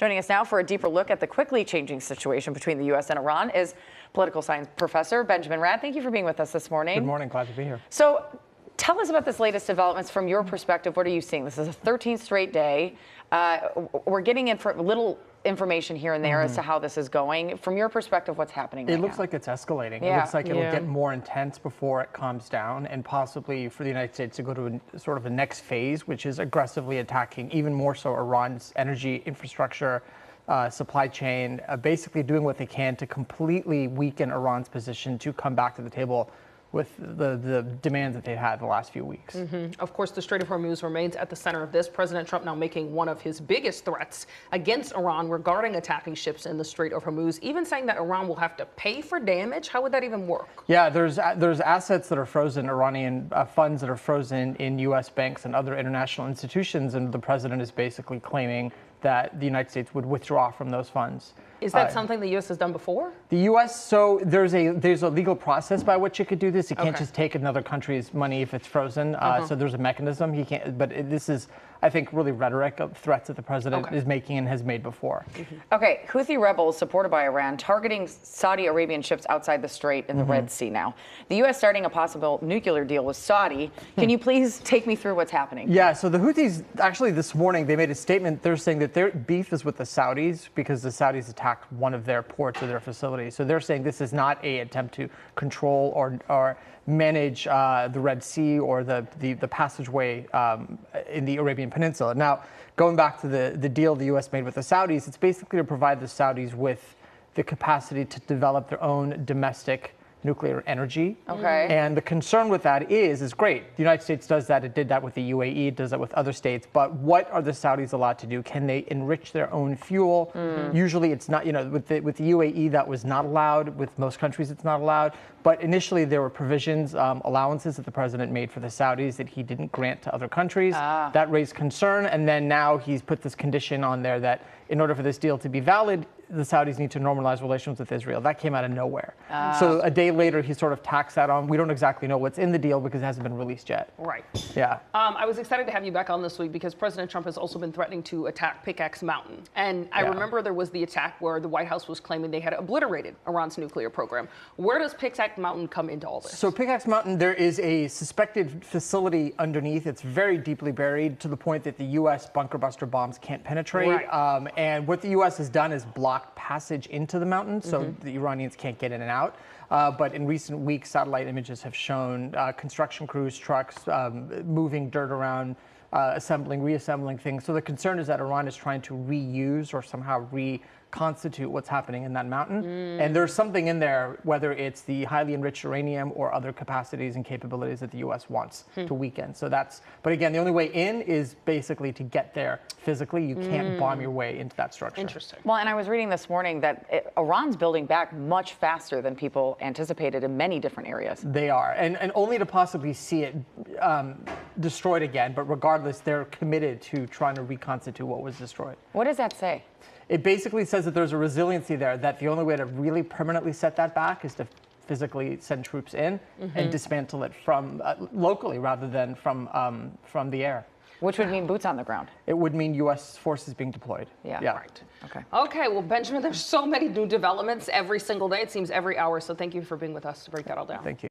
Joining us now for a deeper look at the quickly changing situation between the U.S. and Iran is political science professor Ben Radd. Thank you for being with us this morning. Good morning. Glad to be here. So tell us about this latest developments from your perspective. What are you seeing? This is a 13th straight day. We're getting in for little information here and there as to how this is going. From your perspective, what's happening right now? It looks like it's escalating. Yeah. It looks like it'll get more intense before it calms down, and possibly for the United States to go to sort of a next phase, which is aggressively attacking even more so Iran's energy infrastructure, supply chain, basically doing what they can to completely weaken Iran's position to come back to the table with the demands that they've had the last few weeks. Of course, the Strait of Hormuz remains at the center of this. President Trump now making one of his biggest threats against Iran regarding attacking ships in the Strait of Hormuz, even saying that Iran will have to pay for damage. How would that even work? Yeah, there's assets that are frozen, Iranian funds that are frozen in U.S. banks and other international institutions, and the president is basically claiming that the United States would withdraw from those funds. Is that something the U.S. has done before? The U.S., so there's a legal process by which it could do this. It can't just take another country's money if it's frozen. So there's a mechanism. He can't. But this is, I think, really rhetoric of threats that the president is making and has made before. Okay, Houthi rebels supported by Iran targeting Saudi Arabian ships outside the Strait in the Red Sea now. The U.S. starting a possible nuclear deal with Saudi. Can you please take me through what's happening? Yeah, so the Houthis, actually this morning, they made a statement. They're saying that their beef is with the Saudis because the Saudis attacked one of their ports or their facilities. So they're saying this is not an attempt to control or manage the Red Sea or the passageway in the Arabian Peninsula. Now, going back to the deal the U.S. made with the Saudis, it's basically to provide the Saudis with the capacity to develop their own domestic nuclear energy. And the concern with that is great. The United States does that. It did that with the UAE. It does that with other states. But what are the Saudis allowed to do? Can they enrich their own fuel? Usually it's not, with the UAE that was not allowed. With most countries it's not allowed. But initially there were provisions, allowances that the president made for the Saudis that he didn't grant to other countries. That raised concern. And then now he's put this condition on there that in order for this deal to be valid, the Saudis need to normalize relations with Israel. That came out of nowhere. So a day later, he sort of tacks that on. We don't exactly know what's in the deal because it hasn't been released yet. Right. Yeah. I was excited to have you back on this week because President Trump has also been threatening to attack Pickaxe Mountain. And I remember there was the attack where the White House was claiming they had obliterated Iran's nuclear program. Where does Pickaxe Mountain come into all this? So Pickaxe Mountain, there is a suspected facility underneath. It's very deeply buried to the point that the U.S. bunker buster bombs can't penetrate. And what the U.S. has done is blocked passage into the mountain, so the Iranians can't get in and out. But in recent weeks, satellite images have shown construction crews, trucks moving dirt around, assembling, reassembling things. So the concern is that Iran is trying to reuse or somehow reconstitute what's happening in that mountain. And there's something in there, whether it's the highly enriched uranium or other capacities and capabilities that the U.S. wants to weaken. So but again, the only way in is basically to get there physically. You can't bomb your way into that structure. Interesting. Well, and I was reading this morning that Iran's building back much faster than people anticipated in many different areas. They are, and only to possibly see it destroyed again. But regardless, they're committed to trying to reconstitute what was destroyed. What does that say? It basically says that there's a resiliency there, that the only way to really permanently set that back is to physically send troops in and dismantle it from locally rather than from the air. Which would mean boots on the ground. It would mean U.S. forces being deployed. Yeah. Right. Okay, well, Benjamin, there's so many new developments every single day. It seems every hour. So thank you for being with us to break that all down. Thank you.